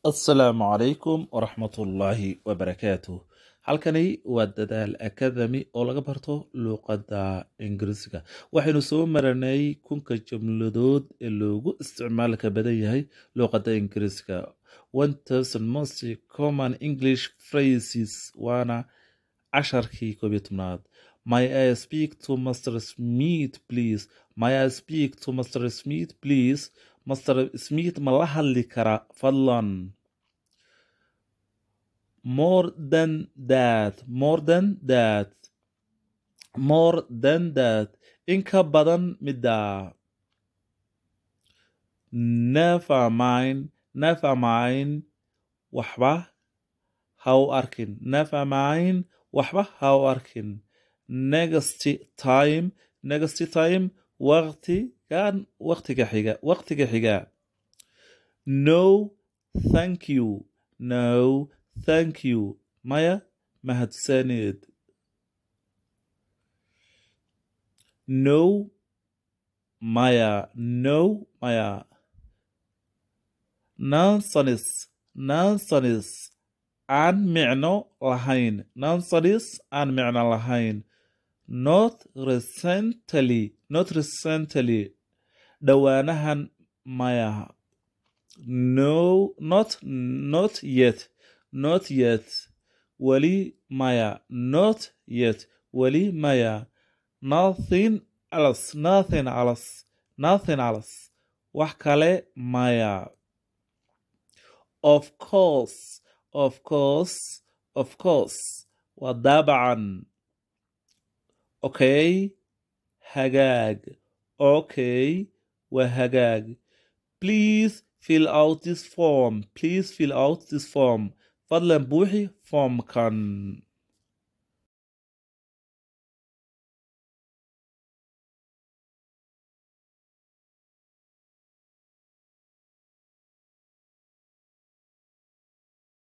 السلام عليكم ورحمة الله وبركاته. halkani waa dadaal academy oo laga barto luqadda ingiriisiga. waxaynu soo maranay kunka jumladood ee loogu isticmaalka badan yahay luqadda ingiriisiga. 1000 most common English phrases waana casharkii 11aad. May I speak to Mr. Smith please? May I speak to Mr. Smith please? Mr. Smith ma la hadli karaa fadlan? More than that, more than that, more than that. In ka badan midda. Never mind, never mind. Waxba ha u arkin. Never mind. Waxba ha u arkin. Next time, next time. waqtiga xiga. No, thank you. No, thank you. Maya mahadsanid. No, Maya. No, Maya. Nonsense. Nonsense. Aan micno lahayn. Nonsense aan micno lahayn. Not recently. Not recently. Dhawaanahan Maya. No, not yet. Not yet. Wali Maya. Not yet. Wali Maya. Nothing else. Nothing else. Nothing else. Wax kale Maya. Of course. Of course. Of course. وطبعا. Okay. Hagaag. Okay. وهجاج. Please fill out this form. Please fill out this form. فضلا بوحي form كان.